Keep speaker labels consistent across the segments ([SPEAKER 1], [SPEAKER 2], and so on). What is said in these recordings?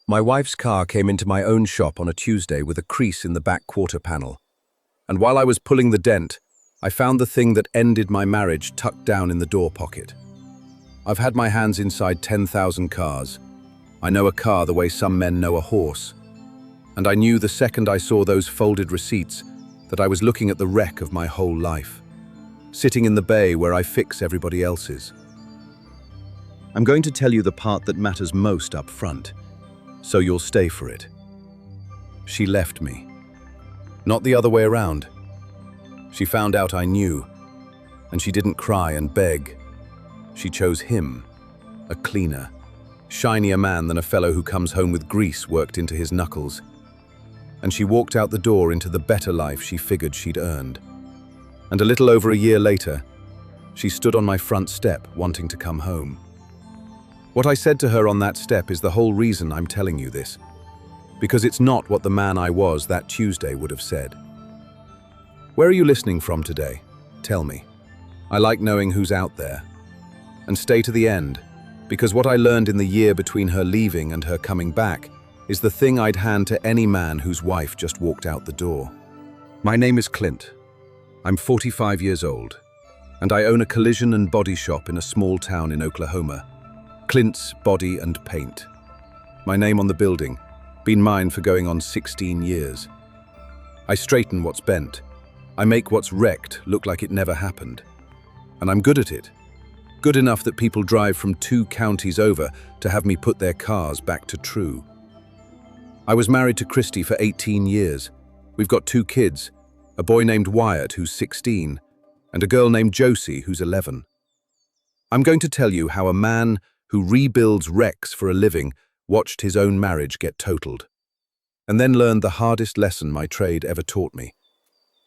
[SPEAKER 1] My wife's car came into my own shop on a Tuesday with a crease in the back quarter panel. And while I was pulling the dent, I found the thing that ended my marriage tucked down in the door pocket. I've had my hands inside 10,000 cars. I know a car the way some men know a horse. And I knew the second I saw those folded receipts that I was looking at the wreck of my whole life, sitting in the bay where I fix everybody else's. I'm going to tell you the part that matters most up front, so you'll stay for it. She left me. Not the other way around. She found out I knew, and she didn't cry and beg. She chose him, a cleaner, shinier man than a fellow who comes home with grease worked into his knuckles. And she walked out the door into the better life she figured she'd earned. And a little over a year later, she stood on my front step wanting to come home. What I said to her on that step is the whole reason I'm telling you this, because it's not what the man I was that Tuesday would have said. Where are you listening from today? Tell me. I like knowing who's out there. And stay to the end, because what I learned in the year between her leaving and her coming back is the thing I'd hand to any man whose wife just walked out the door. My name is Clint. I'm 45 years old, and I own a collision and body shop in a small town in Oklahoma. Clint's Body and Paint. My name on the building, been mine for going on 16 years. I straighten what's bent. I make what's wrecked look like it never happened. And I'm good at it. Good enough that people drive from 2 counties over to have me put their cars back to true. I was married to Christy for 18 years. We've got 2 kids, a boy named Wyatt who's 16, and a girl named Josie who's 11. I'm going to tell you how a man who rebuilds wrecks for a living watched his own marriage get totaled, and then learned the hardest lesson my trade ever taught me,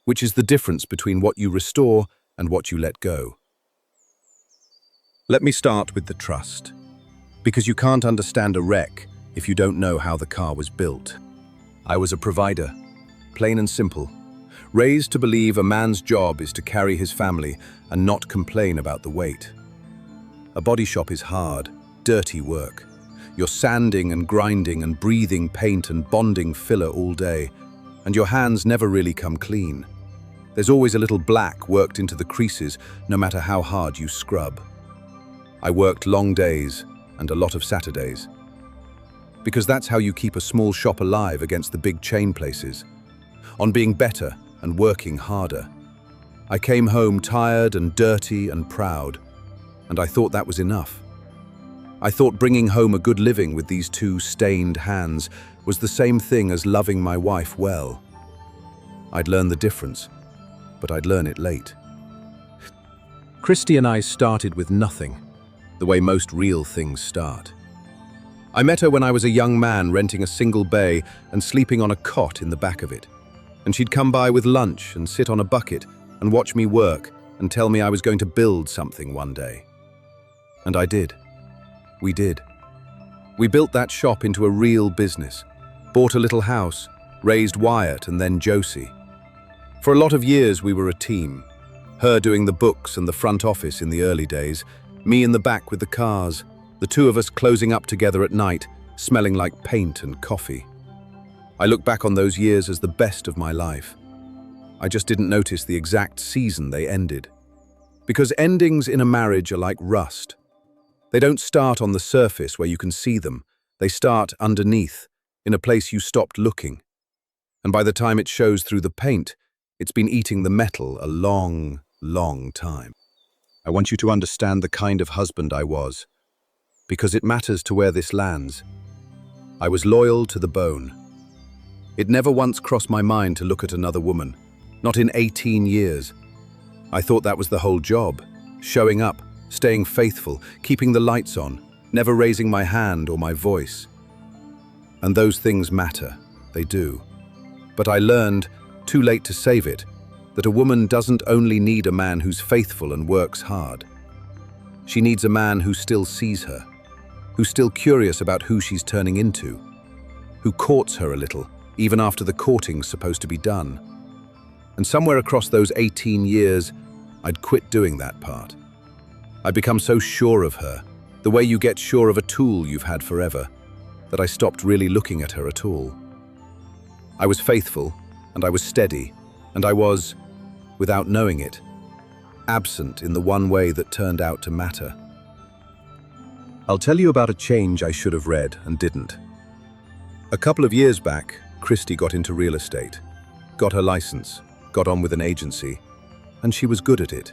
[SPEAKER 1] which is the difference between what you restore and what you let go. Let me start with the trust, because you can't understand a wreck if you don't know how the car was built. I was a provider, plain and simple, raised to believe a man's job is to carry his family and not complain about the weight. A body shop is hard, dirty work. You're sanding and grinding and breathing paint and bonding filler all day, and your hands never really come clean. There's always a little black worked into the creases, no matter how hard you scrub. I worked long days and a lot of Saturdays, because that's how you keep a small shop alive against the big chain places, on being better and working harder. I came home tired and dirty and proud, and I thought that was enough. I thought bringing home a good living with these 2 stained hands was the same thing as loving my wife well. I'd learn the difference, but I'd learn it late. Christy and I started with nothing, the way most real things start. I met her when I was a young man renting a single bay and sleeping on a cot in the back of it. And she'd come by with lunch and sit on a bucket and watch me work and tell me I was going to build something one day. And I did. We did. We built that shop into a real business, bought a little house, raised Wyatt and then Josie. For a lot of years we were a team, her doing the books and the front office in the early days, me in the back with the cars, the 2 of us closing up together at night, smelling like paint and coffee. I look back on those years as the best of my life. I just didn't notice the exact season they ended. Because endings in a marriage are like rust. They don't start on the surface where you can see them. They start underneath, in a place you stopped looking. And by the time it shows through the paint, it's been eating the metal a long, long time. I want you to understand the kind of husband I was, because it matters to where this lands. I was loyal to the bone. It never once crossed my mind to look at another woman, not in 18 years. I thought that was the whole job, showing up, staying faithful, keeping the lights on, never raising my hand or my voice. And those things matter, they do. But I learned, too late to save it, that a woman doesn't only need a man who's faithful and works hard. She needs a man who still sees her, who's still curious about who she's turning into, who courts her a little, even after the courting's supposed to be done. And somewhere across those 18 years, I'd quit doing that part. I'd become so sure of her, the way you get sure of a tool you've had forever. that I stopped really looking at her at all. I was faithful, and I was steady, and I was, without knowing it, absent in the one way that turned out to matter. I'll tell you about a change I should have read and didn't. A couple of years back, Christy got into real estate, got her license, got on with an agency, and she was good at it.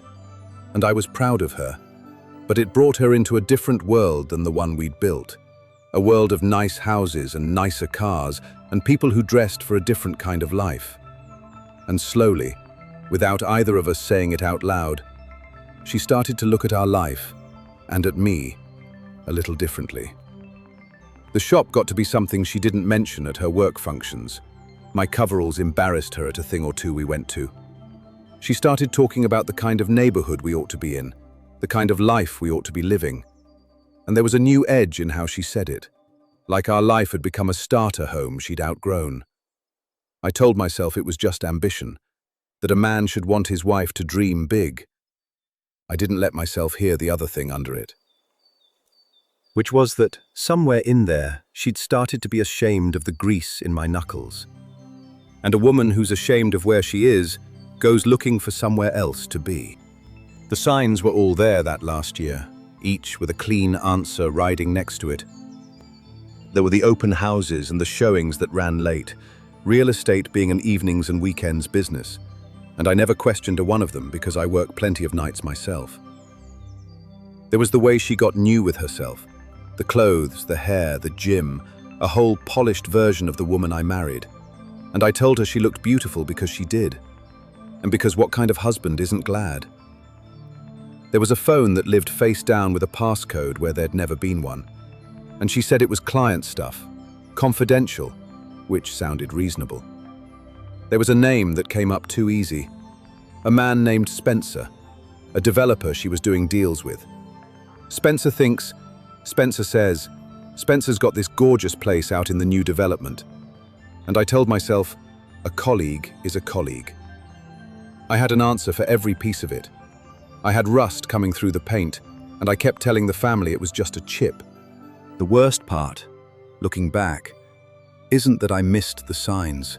[SPEAKER 1] And I was proud of her. But it brought her into a different world than the one we'd built. A world of nice houses and nicer cars and people who dressed for a different kind of life. And slowly, without either of us saying it out loud, she started to look at our life, and at me, a little differently. The shop got to be something she didn't mention at her work functions. My coveralls embarrassed her at a thing or two we went to. She started talking about the kind of neighborhood we ought to be in, the kind of life we ought to be living. And there was a new edge in how she said it, like our life had become a starter home she'd outgrown. I told myself it was just ambition, that a man should want his wife to dream big. I didn't let myself hear the other thing under it, which was that somewhere in there she'd started to be ashamed of the grease in my knuckles. And a woman who's ashamed of where she is goes looking for somewhere else to be. The signs were all there that last year, each with a clean answer riding next to it. There were the open houses and the showings that ran late, real estate being an evenings and weekends business, and I never questioned a one of them because I work plenty of nights myself. There was the way she got new with herself, the clothes, the hair, the gym, a whole polished version of the woman I married. And I told her she looked beautiful because she did, and because what kind of husband isn't glad? There was a phone that lived face down with a passcode where there'd never been one, and she said it was client stuff, confidential, which sounded reasonable. There was a name that came up too easy, a man named Spencer, a developer she was doing deals with. Spencer thinks, Spencer says, Spencer's got this gorgeous place out in the new development. And I told myself, a colleague is a colleague. I had an answer for every piece of it. I had rust coming through the paint, and I kept telling the family it was just a chip. The worst part, looking back, isn't that I missed the signs.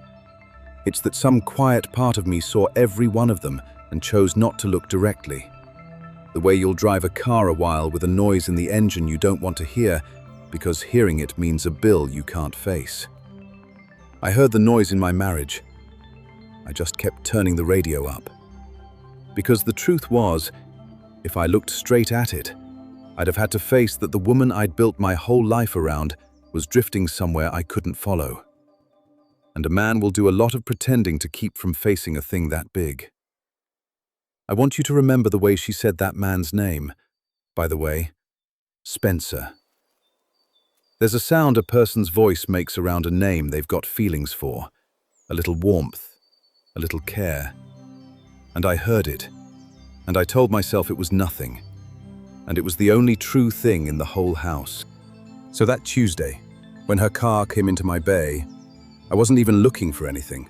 [SPEAKER 1] It's that some quiet part of me saw every one of them and chose not to look directly. The way you'll drive a car a while with a noise in the engine you don't want to hear because hearing it means a bill you can't face. I heard the noise in my marriage. I just kept turning the radio up. Because the truth was, if I looked straight at it, I'd have had to face that the woman I'd built my whole life around was drifting somewhere I couldn't follow. And a man will do a lot of pretending to keep from facing a thing that big. I want you to remember the way she said that man's name. By the way, Spencer. There's a sound a person's voice makes around a name they've got feelings for, a little warmth, a little care. And I heard it, and I told myself it was nothing, and it was the only true thing in the whole house. So that Tuesday, when her car came into my bay, I wasn't even looking for anything.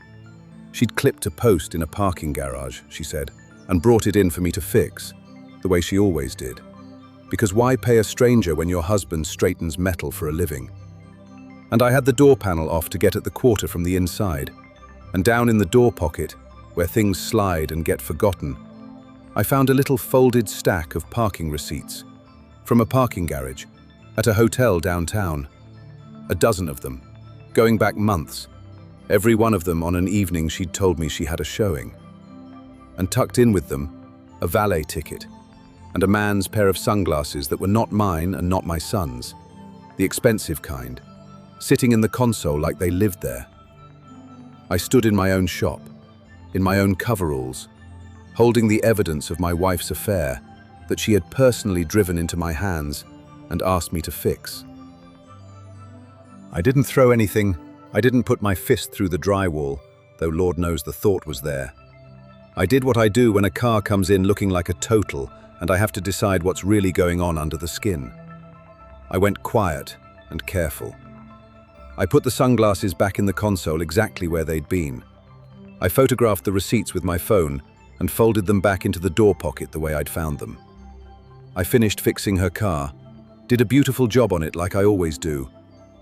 [SPEAKER 1] She'd clipped a post in a parking garage, she said, and brought it in for me to fix, the way she always did. Because why pay a stranger when your husband straightens metal for a living? And I had the door panel off to get at the quarter from the inside, and down in the door pocket, where things slide and get forgotten, I found a little folded stack of parking receipts from a parking garage at a hotel downtown. A dozen of them, going back months, every one of them on an evening she'd told me she had a showing. And tucked in with them, a valet ticket and a man's pair of sunglasses that were not mine and not my son's, the expensive kind, sitting in the console like they lived there. I stood in my own shop, in my own coveralls, holding the evidence of my wife's affair that she had personally driven into my hands and asked me to fix. I didn't throw anything, I didn't put my fist through the drywall, though Lord knows the thought was there. I did what I do when a car comes in looking like a total and I have to decide what's really going on under the skin. I went quiet and careful. I put the sunglasses back in the console exactly where they'd been. I photographed the receipts with my phone and folded them back into the door pocket the way I'd found them. I finished fixing her car, did a beautiful job on it like I always do,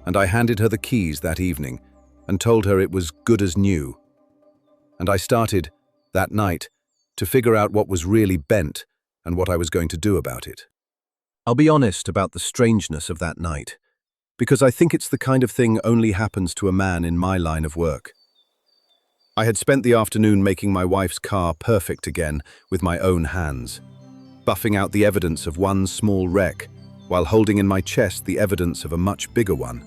[SPEAKER 1] and I handed her the keys that evening and told her it was good as new. And I started, that night, to figure out what was really bent and what I was going to do about it. I'll be honest about the strangeness of that night, because I think it's the kind of thing only happens to a man in my line of work. I had spent the afternoon making my wife's car perfect again with my own hands, buffing out the evidence of one small wreck while holding in my chest the evidence of a much bigger one.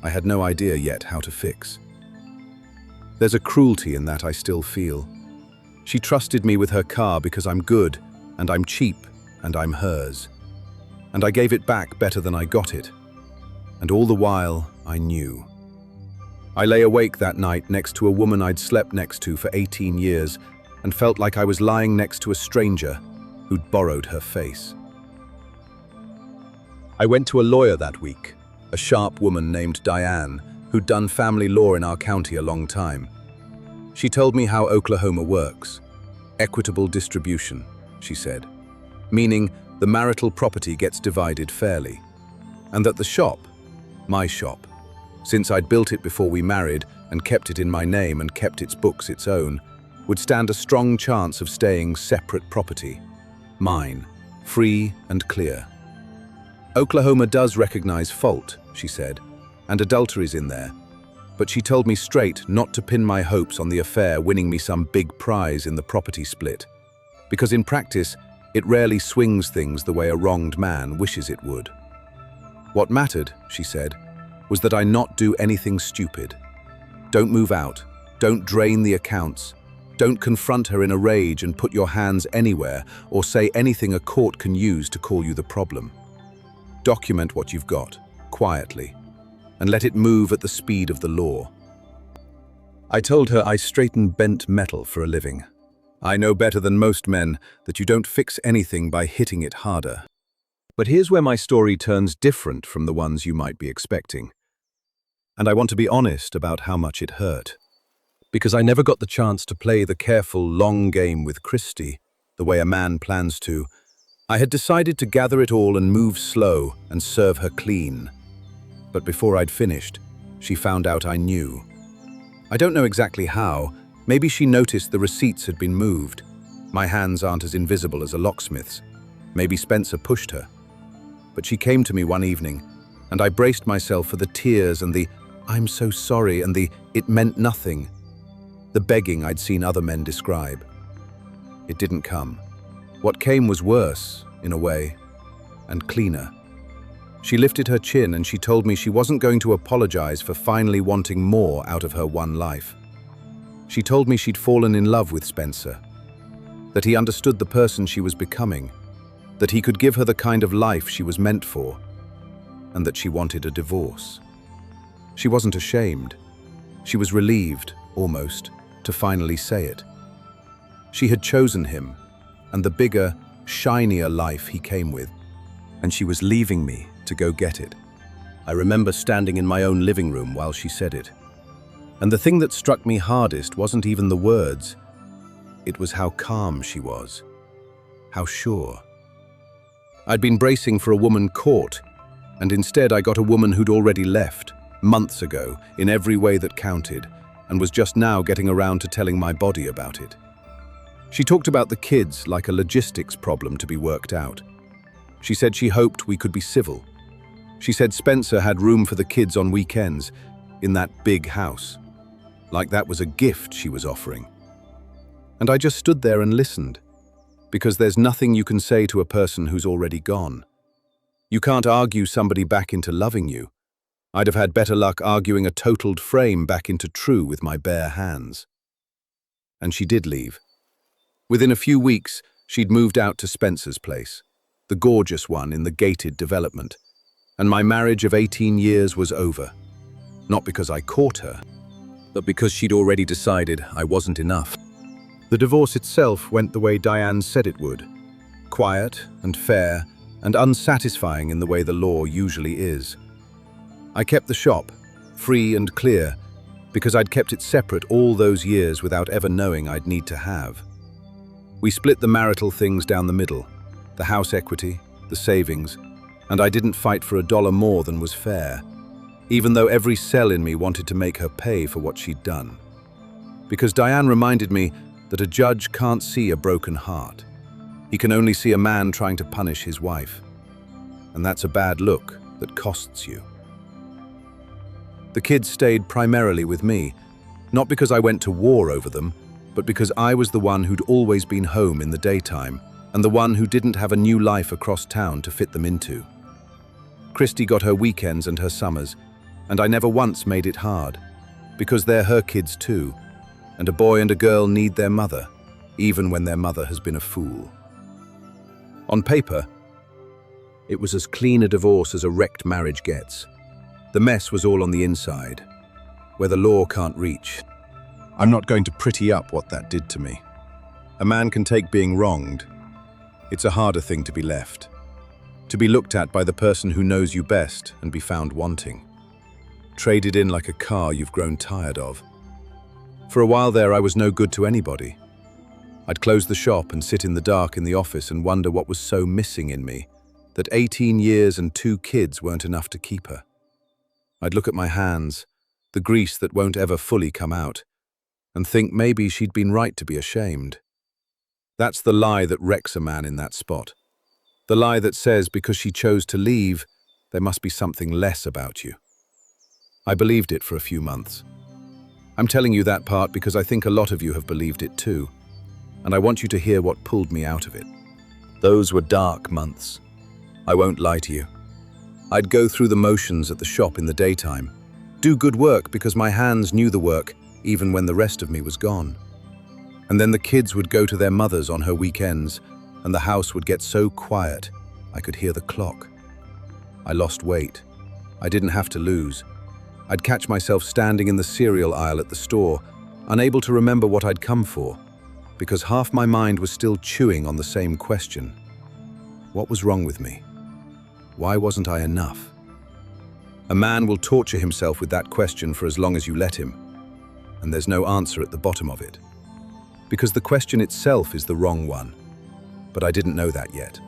[SPEAKER 1] I had no idea yet how to fix. There's a cruelty in that I still feel. She trusted me with her car because I'm good, and I'm cheap, and I'm hers. And I gave it back better than I got it. And all the while, I knew. I lay awake that night next to a woman I'd slept next to for 18 years and felt like I was lying next to a stranger who'd borrowed her face. I went to a lawyer that week, a sharp woman named Diane, who'd done family law in our county a long time. She told me how Oklahoma works. Equitable distribution, she said, meaning the marital property gets divided fairly. And that the shop, my shop, since I'd built it before we married and kept it in my name and kept its books its own, would stand a strong chance of staying separate property. Mine, free and clear. Oklahoma does recognize fault, she said, and adultery's in there. But she told me straight not to pin my hopes on the affair winning me some big prize in the property split, because in practice, it rarely swings things the way a wronged man wishes it would. What mattered, she said, was that I not do anything stupid. Don't move out, don't drain the accounts, don't confront her in a rage and put your hands anywhere or say anything a court can use to call you the problem. Document what you've got, quietly, and let it move at the speed of the law. I told her I straighten bent metal for a living. I know better than most men that you don't fix anything by hitting it harder. But here's where my story turns different from the ones you might be expecting. And I want to be honest about how much it hurt. Because I never got the chance to play the careful, long game with Christy, the way a man plans to. I had decided to gather it all and move slow and serve her clean. But before I'd finished, she found out I knew. I don't know exactly how. Maybe she noticed the receipts had been moved. My hands aren't as invisible as a locksmith's. Maybe Spencer pushed her. But she came to me one evening, and I braced myself for the tears and the "I'm so sorry" and the "it meant nothing," the begging I'd seen other men describe. It didn't come. What came was worse, in a way, and cleaner. She lifted her chin and she told me she wasn't going to apologize for finally wanting more out of her one life. She told me she'd fallen in love with Spencer, that he understood the person she was becoming, that he could give her the kind of life she was meant for, and that she wanted a divorce. She wasn't ashamed. She was relieved, almost, to finally say it. She had chosen him, and the bigger, shinier life he came with, and she was leaving me to go get it. I remember standing in my own living room while she said it. And the thing that struck me hardest wasn't even the words. It was how calm she was. How sure. I'd been bracing for a woman caught, and instead I got a woman who'd already left, months ago, in every way that counted, and was just now getting around to telling my body about it. She talked about the kids like a logistics problem to be worked out. She said she hoped we could be civil. She said Spencer had room for the kids on weekends, in that big house. Like that was a gift she was offering. And I just stood there and listened, because there's nothing you can say to a person who's already gone. You can't argue somebody back into loving you. I'd have had better luck arguing a totaled frame back into true with my bare hands. And she did leave. Within a few weeks, she'd moved out to Spencer's place, the gorgeous one in the gated development, and my marriage of 18 years was over. Not because I caught her, but because she'd already decided I wasn't enough. The divorce itself went the way Diane said it would, quiet and fair and unsatisfying in the way the law usually is. I kept the shop, free and clear, because I'd kept it separate all those years without ever knowing I'd need to have. We split the marital things down the middle, the house equity, the savings, and I didn't fight for $1 more than was fair. even though every cell in me wanted to make her pay for what she'd done. Because Diane reminded me that a judge can't see a broken heart. He can only see a man trying to punish his wife. And that's a bad look that costs you. The kids stayed primarily with me, not because I went to war over them, but because I was the one who'd always been home in the daytime and the one who didn't have a new life across town to fit them into. Christy got her weekends and her summers, and I never once made it hard, because they're her kids too, and a boy and a girl need their mother, even when their mother has been a fool. On paper, it was as clean a divorce as a wrecked marriage gets. The mess was all on the inside, where the law can't reach. I'm not going to pretty up what that did to me. A man can take being wronged. It's a harder thing to be left. To be looked at by the person who knows you best and be found wanting. Traded in like a car you've grown tired of. For a while there, I was no good to anybody. I'd close the shop and sit in the dark in the office and wonder what was so missing in me, that 18 years and 2 kids weren't enough to keep her. I'd look at my hands, the grease that won't ever fully come out, and think maybe she'd been right to be ashamed. That's the lie that wrecks a man in that spot. The lie that says because she chose to leave, there must be something less about you. I believed it for a few months. I'm telling you that part because I think a lot of you have believed it too, and I want you to hear what pulled me out of it. Those were dark months. I won't lie to you. I'd go through the motions at the shop in the daytime, do good work because my hands knew the work even when the rest of me was gone. And then the kids would go to their mothers on her weekends, and the house would get so quiet I could hear the clock. I lost weight. I didn't have to lose. I'd catch myself standing in the cereal aisle at the store, unable to remember what I'd come for, because half my mind was still chewing on the same question. What was wrong with me? Why wasn't I enough? A man will torture himself with that question for as long as you let him, and there's no answer at the bottom of it. Because the question itself is the wrong one, but I didn't know that yet.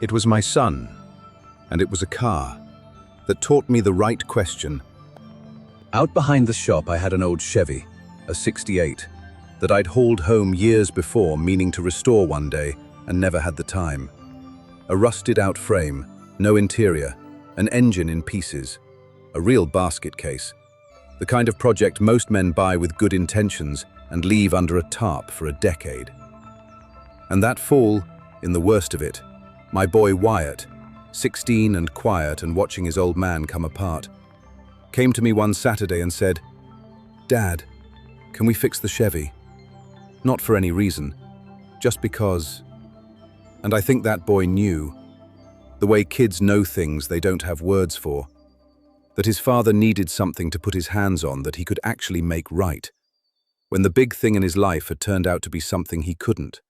[SPEAKER 1] It was my son, and it was a car, that taught me the right question. Out behind the shop I had an old Chevy, a '68, that I'd hauled home years before, meaning to restore one day, and never had the time. A rusted-out frame, no interior, an engine in pieces, a real basket case, the kind of project most men buy with good intentions and leave under a tarp for a decade. And that fall, in the worst of it, my boy Wyatt, 16 and quiet and watching his old man come apart, came to me one Saturday and said, "Dad, can we fix the Chevy?" Not for any reason, just because. And I think that boy knew, the way kids know things they don't have words for, that his father needed something to put his hands on that he could actually make right, when the big thing in his life had turned out to be something he couldn't.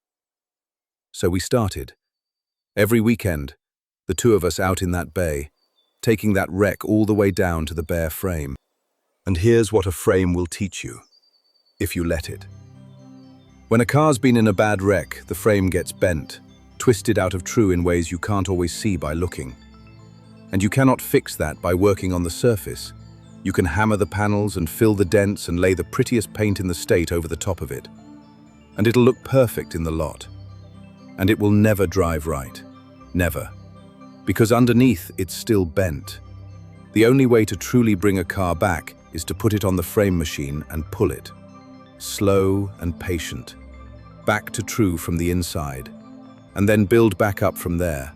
[SPEAKER 1] So we started. Every weekend, the two of us out in that bay, taking that wreck all the way down to the bare frame. And here's what a frame will teach you, if you let it. When a car's been in a bad wreck, the frame gets bent, twisted out of true in ways you can't always see by looking. And you cannot fix that by working on the surface. You can hammer the panels and fill the dents and lay the prettiest paint in the state over the top of it. And it'll look perfect in the lot. And it will never drive right. Never. Because underneath it's still bent. The only way to truly bring a car back is to put it on the frame machine and pull it. Slow and patient. Back to true from the inside. And then build back up from there.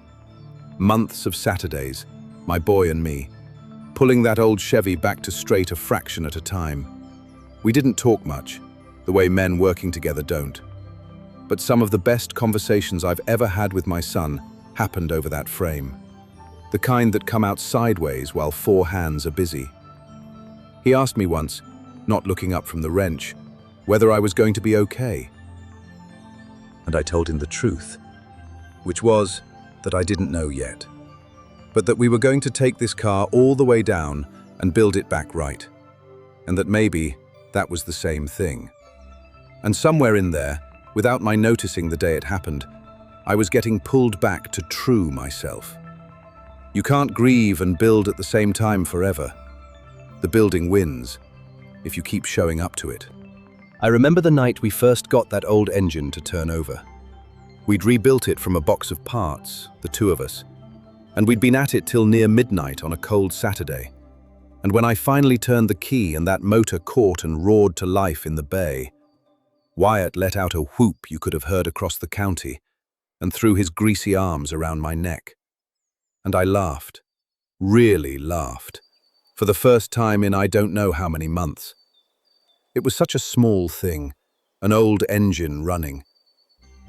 [SPEAKER 1] Months of Saturdays, my boy and me, pulling that old Chevy back to straight a fraction at a time. We didn't talk much, the way men working together don't. But some of the best conversations I've ever had with my son happened over that frame. The kind that come out sideways while 4 hands are busy. He asked me once, not looking up from the wrench, whether I was going to be okay. And I told him the truth, which was that I didn't know yet, but that we were going to take this car all the way down and build it back right, and that maybe that was the same thing. And somewhere in there, without my noticing the day it happened, I was getting pulled back to true myself. You can't grieve and build at the same time forever. The building wins, if you keep showing up to it.
[SPEAKER 2] I remember the night we first got that old engine to turn over. We'd rebuilt it from a box of parts, the two of us, and we'd been at it till near midnight on a cold Saturday. And when I finally turned the key and that motor caught and roared to life in the bay, Wyatt let out a whoop you could have heard across the county and threw his greasy arms around my neck. And I laughed, really laughed, for the first time in I don't know how many months. It was such a small thing, an old engine running.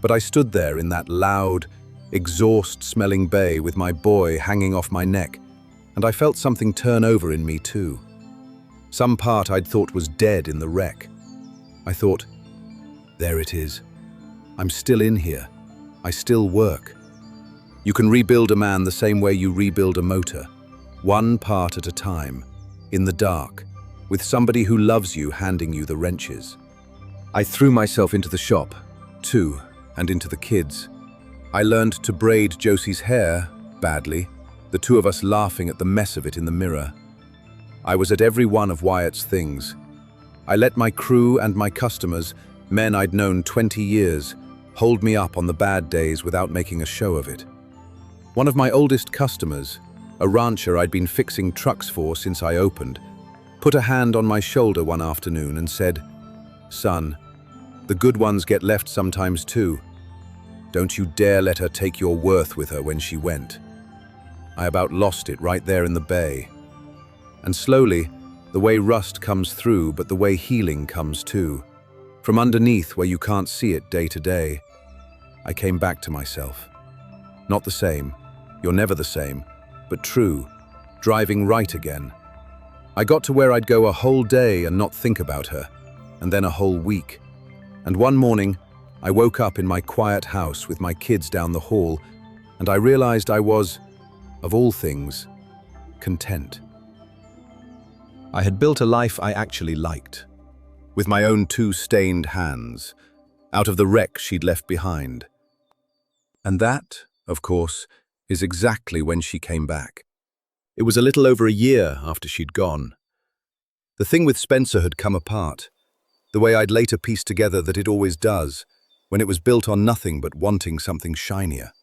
[SPEAKER 2] But I stood there in that loud, exhaust-smelling bay with my boy hanging off my neck, and I felt something turn over in me too. Some part I'd thought was dead in the wreck. I thought, there it is. I'm still in here. I still work. You can rebuild a man the same way you rebuild a motor, one part at a time, in the dark, with somebody who loves you handing you the wrenches. I threw myself into the shop, too, and into the kids. I learned to braid Josie's hair, badly, the two of us laughing at the mess of it in the mirror. I was at every one of Wyatt's things. I let my crew and my customers, men I'd known 20 years, hold me up on the bad days without making a show of it. One of my oldest customers, a rancher I'd been fixing trucks for since I opened, put a hand on my shoulder one afternoon and said, "Son, the good ones get left sometimes too. Don't you dare let her take your worth with her when she went." I about lost it right there in the bay. And slowly, the way rust comes through, but the way healing comes too. From underneath where you can't see it day to day, I came back to myself. Not the same, you're never the same, but true, driving right again. I got to where I'd go a whole day and not think about her, and then a whole week. And one morning, I woke up in my quiet house with my kids down the hall, and I realized I was, of all things, content. I had built a life I actually liked, with my own two stained hands, out of the wreck she'd left behind. And that, of course, is exactly when she came back. It was a little over a year after she'd gone. The thing with Spencer had come apart, the way I'd later pieced together that it always does, when it was built on nothing but wanting something shinier.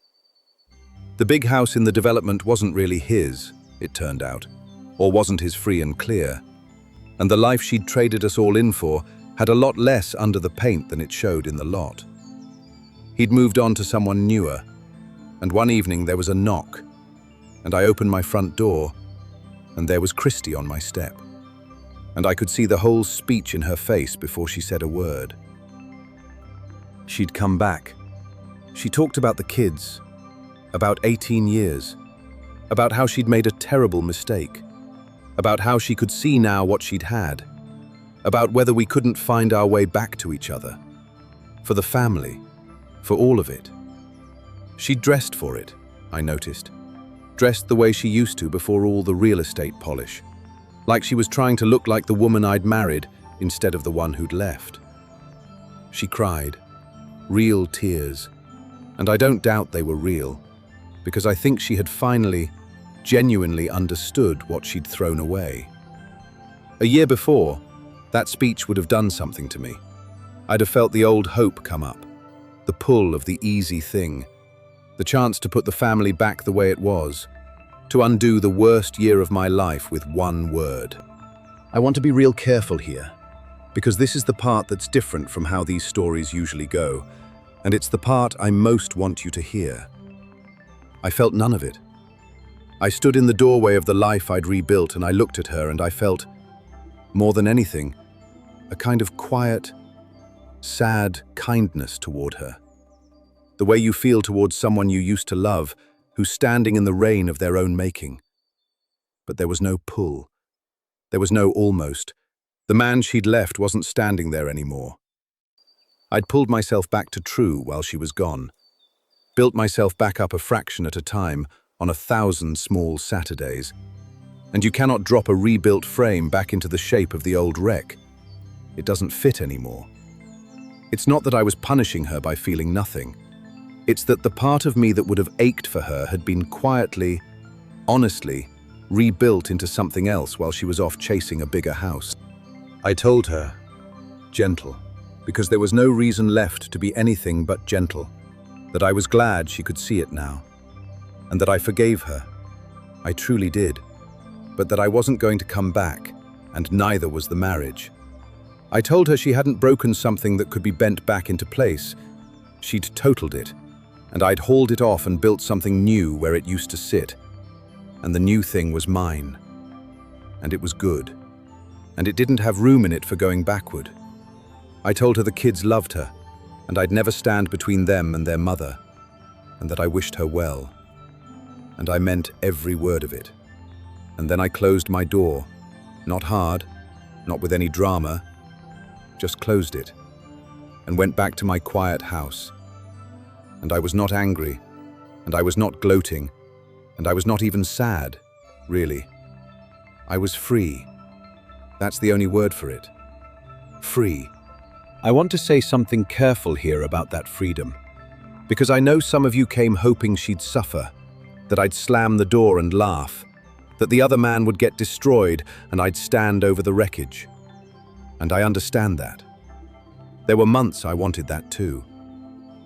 [SPEAKER 2] The big house in the development wasn't really his, it turned out, or wasn't his free and clear. And the life she'd traded us all in for had a lot less under the paint than it showed in the lot. He'd moved on to someone newer, and one evening there was a knock, and I opened my front door, and there was Christy on my step. And I could see the whole speech in her face before she said a word. She'd come back. She talked about the kids, about 18 years, about how she'd made a terrible mistake, about how she could see now what she'd had, about whether we couldn't find our way back to each other, for the family, for all of it. She'd dressed for it, I noticed, dressed the way she used to before all the real estate polish, like she was trying to look like the woman I'd married instead of the one who'd left. She cried, real tears, and I don't doubt they were real, because I think she had finally, genuinely understood what she'd thrown away. A year before, that speech would have done something to me. I'd have felt the old hope come up, the pull of the easy thing, the chance to put the family back the way it was, to undo the worst year of my life with one word. I want to be real careful here, because this is the part that's different from how these stories usually go, and it's the part I most want you to hear. I felt none of it. I stood in the doorway of the life I'd rebuilt and I looked at her and I felt, more than anything, a kind of quiet, sad kindness toward her. The way you feel towards someone you used to love, who's standing in the rain of their own making. But there was no pull. There was no almost. The man she'd left wasn't standing there anymore. I'd pulled myself back to true while she was gone, built myself back up a fraction at a time on 1,000 small Saturdays. And you cannot drop a rebuilt frame back into the shape of the old wreck. It doesn't fit anymore. It's not that I was punishing her by feeling nothing. It's that the part of me that would have ached for her had been quietly, honestly, rebuilt into something else while she was off chasing a bigger house. I told her, gentle, because there was no reason left to be anything but gentle, that I was glad she could see it now, and that I forgave her. I truly did, but that I wasn't going to come back, and neither was the marriage. I told her she hadn't broken something that could be bent back into place. She'd totaled it, and I'd hauled it off and built something new where it used to sit. And the new thing was mine. And it was good. And it didn't have room in it for going backward. I told her the kids loved her, and I'd never stand between them and their mother, and that I wished her well. And I meant every word of it. And then I closed my door, not hard, not with any drama, just closed it, and went back to my quiet house. And I was not angry, and I was not gloating, and I was not even sad, really. I was free. That's the only word for it. Free. I want to say something careful here about that freedom, because I know some of you came hoping she'd suffer, that I'd slam the door and laugh, that the other man would get destroyed and I'd stand over the wreckage. And I understand that. There were months I wanted that too.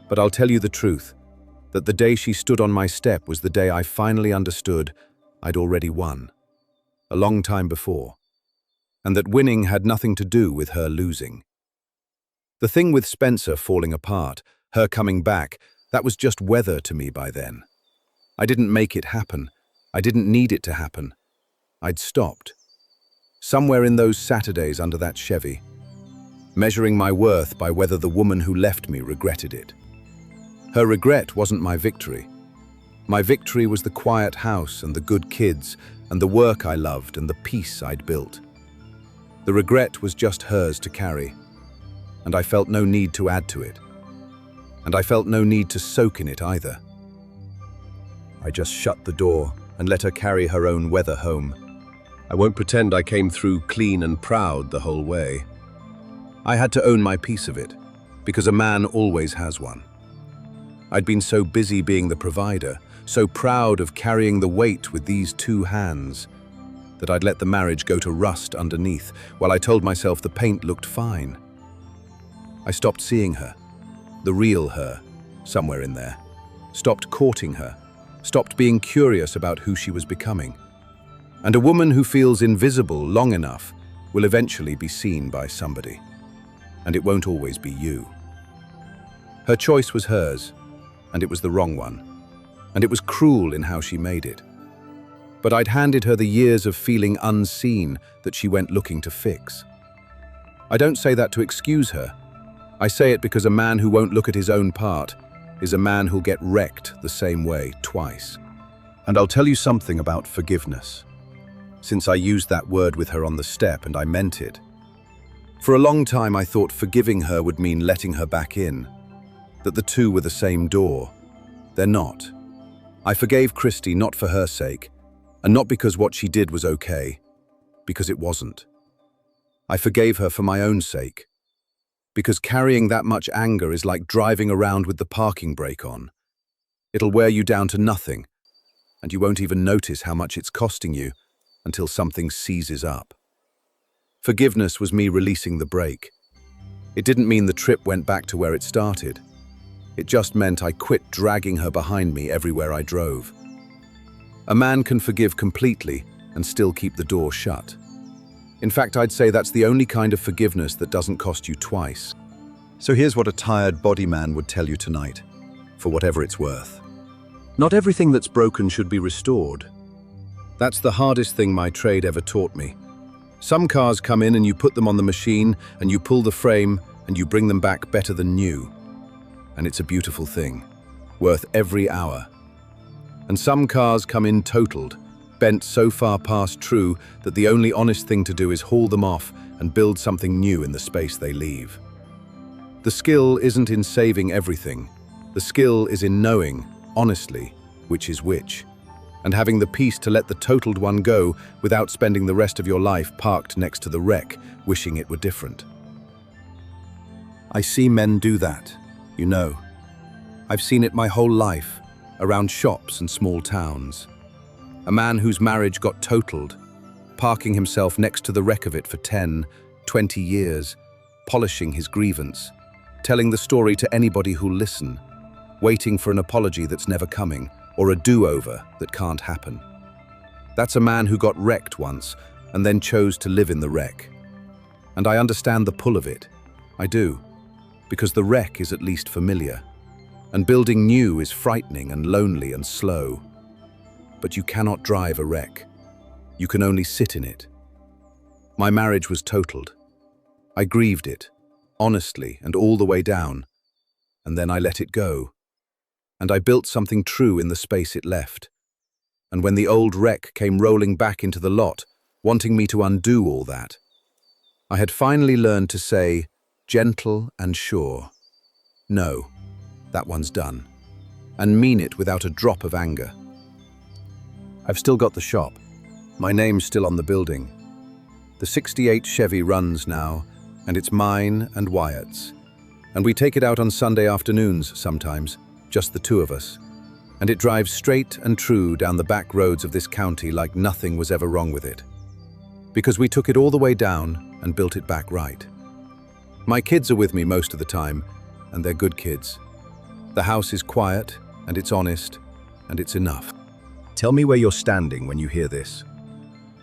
[SPEAKER 2] But I'll tell you the truth, that the day she stood on my step was the day I finally understood I'd already won, a long time before, and that winning had nothing to do with her losing. The thing with Spencer falling apart, her coming back, that was just weather to me by then. I didn't make it happen. I didn't need it to happen. I'd stopped. Somewhere in those Saturdays under that Chevy, measuring my worth by whether the woman who left me regretted it. Her regret wasn't my victory. My victory was the quiet house and the good kids and the work I loved and the peace I'd built. The regret was just hers to carry, and I felt no need to add to it. And I felt no need to soak in it either. I just shut the door and let her carry her own weather home. I won't pretend I came through clean and proud the whole way. I had to own my piece of it, because a man always has one. I'd been so busy being the provider, so proud of carrying the weight with these two hands, that I'd let the marriage go to rust underneath, while I told myself the paint looked fine. I stopped seeing her, the real her, somewhere in there. Stopped courting her, stopped being curious about who she was becoming. And a woman who feels invisible long enough will eventually be seen by somebody. And it won't always be you. Her choice was hers, and it was the wrong one. And it was cruel in how she made it. But I'd handed her the years of feeling unseen that she went looking to fix. I don't say that to excuse her. I say it because a man who won't look at his own part is a man who'll get wrecked the same way twice. And I'll tell you something about forgiveness, since I used that word with her on the step and I meant it. For a long time I thought forgiving her would mean letting her back in, that the two were the same door. They're not. I forgave Christy not for her sake, and not because what she did was okay, because it wasn't. I forgave her for my own sake, because carrying that much anger is like driving around with the parking brake on. It'll wear you down to nothing, and you won't even notice how much it's costing you until something seizes up. Forgiveness was me releasing the brake. It didn't mean the trip went back to where it started. It just meant I quit dragging her behind me everywhere I drove. A man can forgive completely and still keep the door shut. In fact, I'd say that's the only kind of forgiveness that doesn't cost you twice. So here's what a tired body man would tell you tonight, for whatever it's worth. Not everything that's broken should be restored. That's the hardest thing my trade ever taught me. Some cars come in and you put them on the machine and you pull the frame and you bring them back better than new. And it's a beautiful thing, worth every hour. And some cars come in totaled, bent so far past true that the only honest thing to do is haul them off and build something new in the space they leave. The skill isn't in saving everything. The skill is in knowing, honestly, which is which, and having the peace to let the totaled one go without spending the rest of your life parked next to the wreck, wishing it were different. I see men do that, you know. I've seen it my whole life, around shops and small towns. A man whose marriage got totaled, parking himself next to the wreck of it for 10, 20 years, polishing his grievance, telling the story to anybody who'll listen, waiting for an apology that's never coming, or a do-over that can't happen. That's a man who got wrecked once and then chose to live in the wreck. And I understand the pull of it. I do, because the wreck is at least familiar, and building new is frightening and lonely and slow. But you cannot drive a wreck. You can only sit in it. My marriage was totaled. I grieved it, honestly and all the way down, and then I let it go. And I built something true in the space it left. And when the old wreck came rolling back into the lot, wanting me to undo all that, I had finally learned to say, gentle and sure, no, that one's done, and mean it without a drop of anger. I've still got the shop. My name's still on the building. The '68 Chevy runs now, and it's mine and Wyatt's. And we take it out on Sunday afternoons sometimes, just the two of us. And it drives straight and true down the back roads of this county like nothing was ever wrong with it. Because we took it all the way down and built it back right. My kids are with me most of the time, and they're good kids. The house is quiet, and it's honest, and it's enough.
[SPEAKER 1] Tell me where you're standing when you hear this.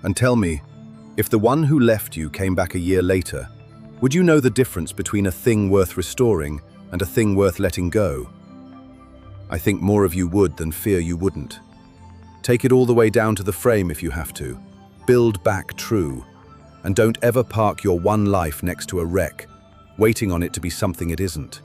[SPEAKER 2] And tell me, if the one who left you came back a year later, would you know the difference between a thing worth restoring and a thing worth letting go? I think more of you would than fear you wouldn't. Take it all the way down to the frame if you have to. Build back true. And don't ever park your one life next to a wreck, waiting on it to be something it isn't.